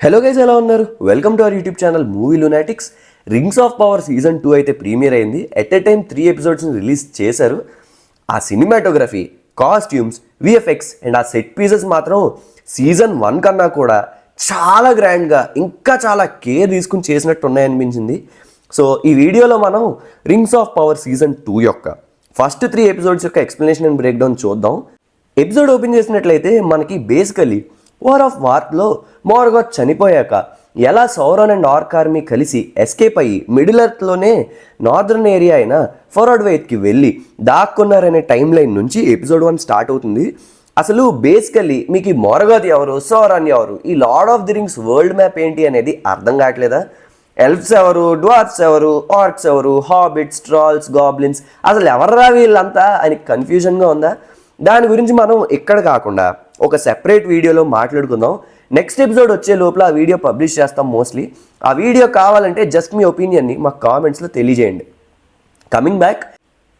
Hello guys, ఎలా ఉన్నారు? Welcome to our YouTube channel movie lunatics. Rings of power season 2 అయితే premiere అయింది. At a time 3 ఎపిసోడ్స్ని release చేశారు. ఆ సినిమాటోగ్రఫీ, కాస్ట్యూమ్స్, విఎఫ్ఎక్స్ అండ్ ఆ సెట్ పీసెస్ మాత్రం సీజన్ 1 కన్నా కూడా చాలా గ్రాండ్గా, ఇంకా చాలా కేర్ తీసుకుని చేసినట్టు ఉన్నాయనిపించింది. సో ఈ వీడియోలో మనం రింగ్స్ ఆఫ్ పవర్ సీజన్ 2 యొక్క ఫస్ట్ 3 ఎపిసోడ్స్ యొక్క ఎక్స్ప్లెనేషన్ అండ్ బ్రేక్ డౌన్ చూద్దాం. ఎపిసోడ్ ఓపెన్ చేసినట్లయితే మనకి బేసికలీ వార్ ఆఫ్ వార్లో మోర్గాత్ చనిపోయాక ఎలా సౌరాన్ అండ్ ఆర్క్ ఆర్మీ కలిసి ఎస్కేప్ అయ్యి మిడిల్ ఎర్త్లోనే నార్దర్న్ ఏరియా అయిన ఫార్వర్డ్ వెయిత్కి వెళ్ళి దాక్కున్నారనే టైం లైన్ నుంచి ఎపిసోడ్ 1 స్టార్ట్ అవుతుంది. అసలు బేసికలీ మీకు ఈ మోర్గాత్ ఎవరు, సౌరాన్ ఎవరు, ఈ lord of the rings world map ఏంటి అనేది అర్థం కావట్లేదా? ఎల్ఫ్స్ ఎవరు, డ్వార్ఫ్స్ ఎవరు, ఆర్క్స్ ఎవరు, హాబిట్స్, ట్రాల్స్, గాబ్లిన్స్, అసలు ఎవర్రా వీళ్ళంతా అని కన్ఫ్యూజన్గా ఉందా? దాని గురించి మనం ఇక్కడ కాకుండా ఒక సెపరేట్ వీడియోలో మాట్లాడుకుందాం. నెక్స్ట్ ఎపిసోడ్ వచ్చే లోపల ఆ వీడియో పబ్లిష్ చేస్తాం మోస్ట్లీ. ఆ వీడియో కావాలంటే జస్ట్ మీ ఒపీనియన్ని మా కామెంట్స్లో తెలియజేయండి. కమింగ్ బ్యాక్,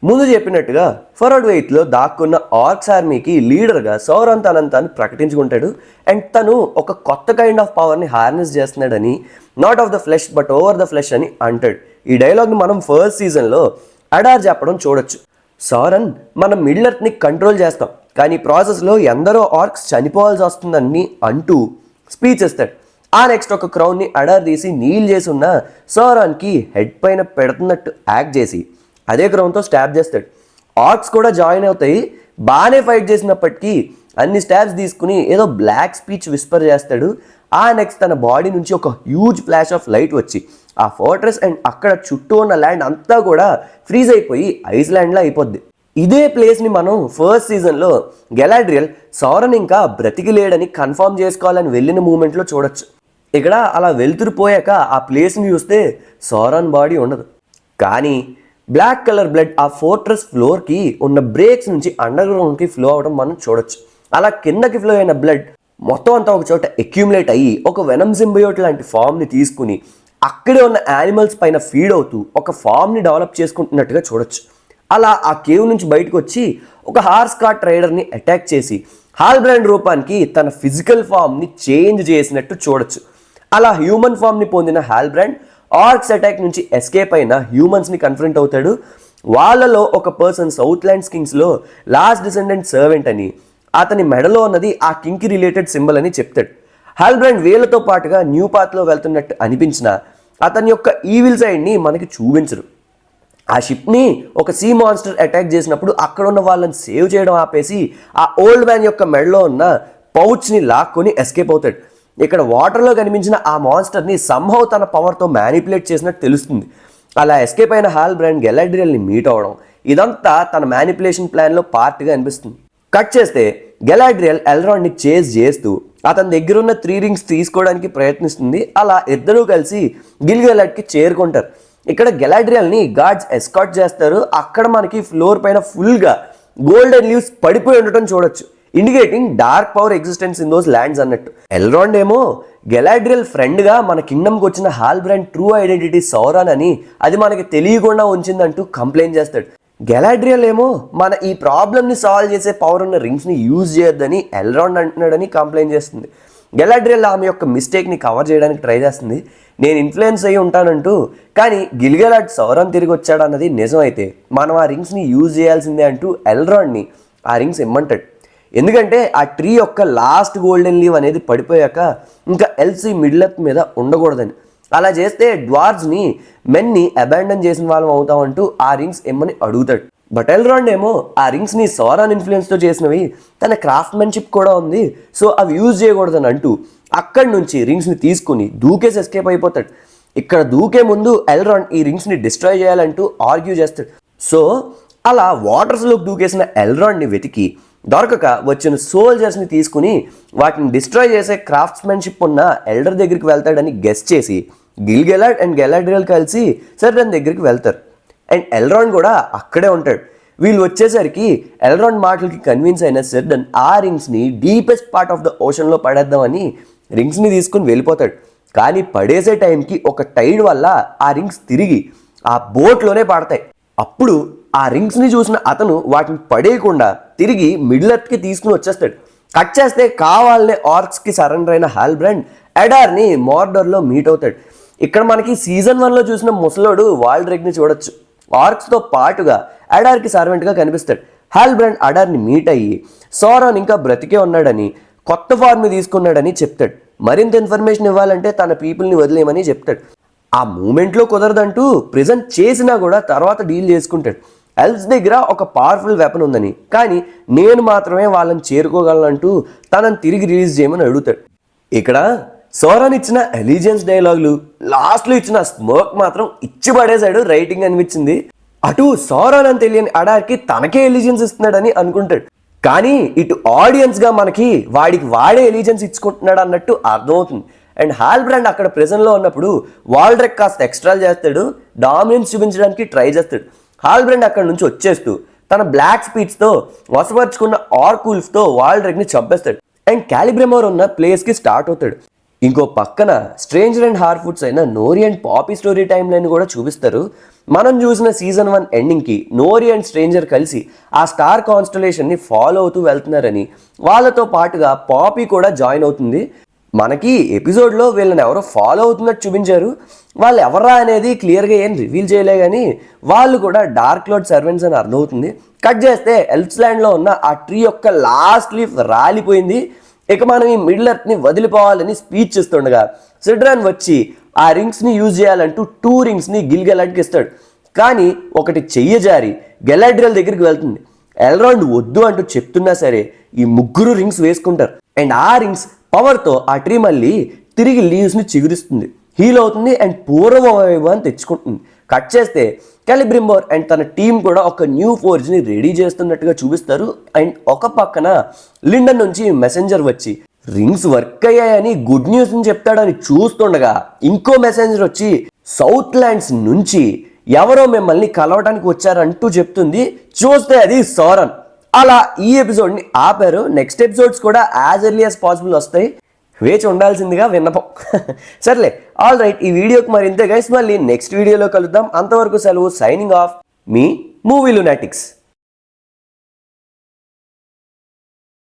ముందు చెప్పినట్టుగా ఫార్వర్డ్ వెయిత్లో దాక్కున్న ఆర్క్స్ ఆర్మీకి లీడర్గా సౌరాన్ తనంతాను ప్రకటించుకుంటాడు. అండ్ తను ఒక కొత్త కైండ్ ఆఫ్ పవర్ని హార్నెస్ చేస్తున్నాడని, not of the flesh but over the flesh అని అంటాడు. ఈ డైలాగ్ని మనం ఫస్ట్ సీజన్లో అడార్ చెప్పడం చూడొచ్చు. సౌరన్, మనం మిడిల్ ఎర్త్ని కంట్రోల్ చేస్తాం, కానీ ప్రాసెస్లో ఎందరో ఆర్క్స్ చనిపోవాల్సి వస్తుందని అంటూ స్పీచ్ ఇస్తాడు. ఆ నెక్స్ట్ ఒక క్రౌన్ని అడార్ తీసి నీల్ చేసి ఉన్న సౌరాన్కి హెడ్ పైన పెడుతున్నట్టు యాక్ట్ చేసి అదే క్రౌన్తో స్టాబ్ చేస్తాడు. ఆర్క్స్ కూడా జాయిన్ అవుతాయి. బాగానే ఫైట్ చేసినప్పటికీ అన్ని స్టాబ్స్ తీసుకుని ఏదో బ్లాక్ స్పీచ్ విస్పర్ చేస్తాడు. ఆ నెక్స్ట్ తన బాడీ నుంచి ఒక హ్యూజ్ ఫ్లాష్ ఆఫ్ లైట్ వచ్చి ఆ ఫోర్ట్రెస్ అండ్ అక్కడ చుట్టూ ఉన్న ల్యాండ్ అంతా కూడా ఫ్రీజ్ అయిపోయి ఐస్లాండ్లో అయిపోద్ది. ఇదే ప్లేస్ని మనం ఫస్ట్ సీజన్లో గెలాడ్రియల్ సౌరన్ ఇంకా బ్రతికి లేడని కన్ఫర్మ్ చేసుకోవాలని వెళ్ళిన మూమెంట్లో చూడొచ్చు. ఇక్కడ అలా వెళ్తురుపోయాక ఆ ప్లేస్ని చూస్తే సౌరన్ బాడీ ఉండదు, కానీ బ్లాక్ కలర్ బ్లడ్ ఆ ఫోర్ట్రెస్ ఫ్లోర్కి ఉన్న బ్రేక్స్ నుంచి అండర్ గ్రౌండ్కి ఫ్లో అవడం మనం చూడొచ్చు. అలా కిందకి ఫ్లో అయిన బ్లడ్ మొత్తం అంతా ఒక చోట అక్యూములేట్ అయ్యి ఒక వెనమ్ సింబయోట్ లాంటి ఫామ్ని తీసుకుని అక్కడే ఉన్న యానిమల్స్ పైన ఫీడ్ అవుతూ ఒక ఫామ్ని డెవలప్ చేసుకుంటున్నట్టుగా చూడొచ్చు. అలా ఆ కేవ్ నుంచి బయటకు వచ్చి ఒక హార్స్ కార్ట్ రైడర్ని అటాక్ చేసి హాల్బ్రాండ్ రూపానికి తన ఫిజికల్ ఫామ్ని చేంజ్ చేసినట్టు చూడొచ్చు. అలా హ్యూమన్ ఫామ్ని పొందిన హాల్బ్రాండ్ ఆర్క్స్ అటాక్ నుంచి ఎస్కేప్ అయిన హ్యూమన్స్ని కన్ఫ్రంట్ అవుతాడు. వాళ్ళలో ఒక పర్సన్ సౌత్ ల్యాండ్స్ కింగ్స్లో లాస్ట్ డిసెండెంట్ సర్వెంట్ అని, అతని మెడలో ఉన్నది ఆ కింగ్కి రిలేటెడ్ సింబల్ అని చెప్తాడు. హాల్బ్రాండ్ వీళ్ళతో పాటుగా న్యూ పాత్లో వెళ్తున్నట్టు అనిపించిన అతని యొక్క ఈవిల్ సైడ్ని మనకి చూపించరు. ఆ షిప్ని ఒక సీ మాన్స్టర్ అటాక్ చేసినప్పుడు అక్కడ ఉన్న వాళ్ళని సేవ్ చేయడం ఆపేసి ఆ ఓల్డ్ మ్యాన్ యొక్క మెడలో ఉన్న పౌచ్ని లాక్కొని ఎస్కేప్ అవుతాడు. ఇక్కడ వాటర్లో కనిపించిన ఆ మాన్స్టర్ని సంహౌ తన పవర్తో మ్యానిపులేట్ చేసినట్టు తెలుస్తుంది. అలా ఎస్కేప్ అయిన హాల్బ్రాండ్ గెలాడ్రియల్ని మీట్ అవడం, ఇదంతా తన మ్యానిపులేషన్ ప్లాన్లో పార్ట్గా అనిపిస్తుంది. కట్ చేస్తే గెలాడ్రియల్ ఎల్రాండ్ని చేజ్ చేస్తూ అతని దగ్గర ఉన్న 3 రింగ్స్ తీసుకోవడానికి ప్రయత్నిస్తుంది. అలా ఇద్దరూ కలిసి గిల్గెలాడ్కి చేరుకుంటారు. ఇక్కడ గెలాడ్రియల్ని గార్డ్స్ ఎస్కాట్ చేస్తారు. అక్కడ మనకి ఫ్లోర్ పైన ఫుల్గా గోల్డెన్ లీవ్స్ పడిపోయి ఉండటం చూడొచ్చు, indicating dark power existence in those lands అన్నట్టు. ఎల్రాండ్ ఏమో గెలాడ్రియల్ ఫ్రెండ్గా మన కింగ్డమ్కి వచ్చిన హాల్బ్రాండ్ ట్రూ ఐడెంటిటీ సౌరాన్ అని అది మనకి తెలియకుండా ఉంచిందంటూ కంప్లైంట్ చేస్తాడు. గెలాడ్రియల్ ఏమో మన ఈ ప్రాబ్లమ్ని సాల్వ్ చేసే పవర్ ఉన్న రింగ్స్ని యూజ్ చేయొద్దని ఎల్రాండ్ అంటున్నాడని కంప్లైంట్ చేస్తుంది. గెలాడ్రియల్ ఆమె యొక్క మిస్టేక్ని కవర్ చేయడానికి ట్రై చేస్తుంది, నేను ఇన్ఫ్లుయెన్స్ అయ్యి ఉంటానంటూ. కానీ గిల్గెలాడ్ సౌరాన్ తిరిగి వచ్చాడన్నది నిజమైతే మనం ఆ రింగ్స్ని యూజ్ చేయాల్సిందే అంటూ ఎల్రాండ్ని ఆ రింగ్స్ ఇమ్మంటాడు. ఎందుకంటే ఆ ట్రీ యొక్క లాస్ట్ గోల్డెన్ లీవ్ అనేది పడిపోయాక ఇంకా ఎల్సీ మిడిల్ ఎర్త్ మీద ఉండకూడదని. అలా చేస్తే డ్వార్జ్ని మెన్ని అబాండన్ చేసిన వాళ్ళం అవుతామంటూ ఆ రింగ్స్ ఇమ్మని అడుగుతాడు. బట్ ఎల్రాండ్ ఏమో ఆ రింగ్స్ని సౌరాన్ ఇన్ఫ్లుయెన్స్తో చేసినవి, తన క్రాఫ్ట్మెన్షిప్ కూడా ఉంది, సో అవి యూజ్ చేయకూడదని అంటూ అక్కడి నుంచి రింగ్స్ని తీసుకుని దూకేసి ఎస్కేప్ అయిపోతాడు. ఇక్కడ దూకే ముందు ఎల్రాండ్ ఈ రింగ్స్ని డిస్ట్రాయ్ చేయాలంటూ ఆర్గ్యూ చేస్తాడు. సో అలా వాటర్స్లోకి దూకేసిన ఎల్రాండ్ని వెతికి దొరకక వచ్చిన సోల్జర్స్ని తీసుకుని వాటిని డిస్ట్రాయ్ చేసే క్రాఫ్ట్స్మెన్షిప్ ఉన్న ఎల్డర్ దగ్గరికి వెళ్తాడని గెస్ చేసి గిల్గెలాడ్ అండ్ గెలాడ్రియల్ కలిసి సెర్డన్ దగ్గరికి వెళ్తారు. అండ్ ఎల్రాండ్ కూడా అక్కడే ఉంటాడు. వీళ్ళు వచ్చేసరికి ఎల్రాండ్ మాటలకి కన్విన్స్ అయిన సెర్డన్ ఆ రింగ్స్ని డీపెస్ట్ పార్ట్ ఆఫ్ ద ఓషన్లో పడేద్దామని రింగ్స్ని తీసుకుని వెళ్ళిపోతాడు. కానీ పడేసే టైంకి ఒక టైడ్ వల్ల ఆ రింగ్స్ తిరిగి ఆ బోట్లోనే పడతాయి. అప్పుడు ఆ రింగ్స్ని చూసిన అతను వాటిని పడేయకుండా తిరిగి మిడిల్ ఎర్త్కి తీసుకుని వచ్చేస్తాడు. కట్ చేస్తే కావాలనే ఆర్క్స్కి సరెండర్ అయిన హాల్బ్రాండ్ ఎడార్ని మార్డర్లో మీట్ అవుతాడు. ఇక్కడ మనకి సీజన్ 1లో చూసిన ముసలోడు వాల్డ్రెగ్ని చూడొచ్చు. ఆర్క్స్తో పాటుగా అడార్కి సర్వెంట్గా కనిపిస్తాడు. హాల్బ్రాండ్ అడార్ని మీట్ అయ్యి సోరాన్ ఇంకా బ్రతికే ఉన్నాడని, కొత్త ఫార్మ్ని తీసుకున్నాడని చెప్తాడు. మరింత ఇన్ఫర్మేషన్ ఇవ్వాలంటే తన పీపుల్ని వదిలేయమని చెప్తాడు. ఆ మూమెంట్లో కుదరదంటూ ప్రెజెంట్ చేసినా కూడా తర్వాత డీల్ చేసుకుంటాడు. ఎల్ఫ్స్ దగ్గర ఒక పవర్ఫుల్ వెపన్ ఉందని, కానీ నేను మాత్రమే వాళ్ళని చేరుకోగలనంటూ తనని తిరిగి రిలీజ్ చేయమని అడుగుతాడు. ఇక్కడ సోరాన్ ఇచ్చిన ఎలిజెన్స్ డైలాగులు, లాస్ట్లో ఇచ్చిన స్మోక్ మాత్రం ఇచ్చి పడేశాడు రైటింగ్ అనిపించింది. అటు సోరాన్ అని తెలియని అడార్కి తనకే ఎలిజెన్స్ ఇస్తున్నాడని అనుకుంటాడు, కానీ ఇటు ఆడియన్స్గా మనకి వాడికి వాడే ఎలిజెన్స్ ఇచ్చుకుంటున్నాడు అన్నట్టు అర్థమవుతుంది. అండ్ హాల్బ్రాండ్ అక్కడ ప్రెజెంట్లో ఉన్నప్పుడు వాల్డ్రెక్ కాస్త ఎక్స్ట్రాలు చేస్తాడు, డామినెన్స్ చూపించడానికి ట్రై చేస్తాడు. హాల్బ్రాండ్ అక్కడ నుంచి వచ్చేస్తూ తన బ్లాక్ స్పీడ్స్తో వసపరుచుకున్న ఆర్కుల్ఫ్తో వాల్డ్రెక్ని చంపేస్తాడు. అండ్ క్యాలిబ్రెమోర్ ఉన్న ప్లేస్కి స్టార్ట్ అవుతాడు. ఇంకో పక్కన స్ట్రేంజర్ అండ్ హార్ఫుడ్స్ అయిన Nori and poppy story time line కూడా చూపిస్తారు. మనం చూసిన సీజన్ 1 ఎండింగ్కి నోరి అండ్ స్ట్రేంజర్ కలిసి ఆ స్టార్ కాన్స్టలేషన్ని ఫాలో అవుతూ వెళ్తున్నారని, వాళ్ళతో పాటుగా పాపీ కూడా జాయిన్ అవుతుంది. మనకి ఎపిసోడ్లో వీళ్ళని ఎవరో ఫాలో అవుతున్నట్టు చూపించారు. వాళ్ళు ఎవరా అనేది క్లియర్గా ఏం రివీల్ చేయలే, కానీ వాళ్ళు కూడా డార్క్ లార్డ్ సర్వెంట్స్ అని అర్థమవుతుంది. కట్ చేస్తే ఎల్ఫ్స్ ల్యాండ్లో ఉన్న ఆ ట్రీ యొక్క లాస్ట్ లీఫ్ రాలిపోయింది. ఇక మనం ఈ మిడిల్ ఎర్త్ని వదిలిపోవాలని స్పీచ్ ఇస్తుండగా సిడ్రాన్ వచ్చి ఆ రింగ్స్ని యూజ్ చేయాలంటూ 2 రింగ్స్ని గిల్గెలాడ్కి ఇస్తాడు. కానీ ఒకటి చెయ్య జారి గెలాడ్రియల్ దగ్గరికి వెళ్తుంది. ఎల్రాండ్ వద్దు అంటూ చెప్తున్నా సరే ఈ 3 రింగ్స్ వేసుకుంటారు. అండ్ ఆ రింగ్స్ పవర్తో ఆ ట్రీ మళ్ళీ తిరిగి లీవ్స్ని చిగురిస్తుంది, హీల్ అవుతుంది అండ్ పూర్వ వైభవాన్ని తెచ్చుకుంటుంది. కట్ చేస్తే క్యాలిబ్రెమోర్ అండ్ తన టీం కూడా ఒక న్యూ ఫోర్జ్ని రెడీ చేస్తున్నట్టుగా చూపిస్తారు. అండ్ ఒక పక్కన లిండన్ నుంచి మెసెంజర్ వచ్చి రింగ్స్ వర్క్ అయ్యాయని గుడ్ న్యూస్ని చెప్తాడని చూస్తుండగా ఇంకో మెసెంజర్ వచ్చి సౌత్ ల్యాండ్స్ నుంచి ఎవరో మిమ్మల్ని కలవడానికి వచ్చారంటూ చెప్తుంది. చూస్తే అది సోరాన్. అలా ఈ ఎపిసోడ్ని ఆపారు. నెక్స్ట్ ఎపిసోడ్స్ కూడా యాజ్ ఎర్లీ యాజ్ పాసిబుల్ వస్తాయి, వేచి ఉండాల్సిందిగా విన్నపం. సర్లే, ఆల్ రైట్, ఈ వీడియోకి మరి ఇంతే గైస్. మళ్ళీ నెక్స్ట్ వీడియోలో కలుద్దాం. అంతవరకు సెలవు. సైనింగ్ ఆఫ్, మీ మూవీ లునాటిక్స్.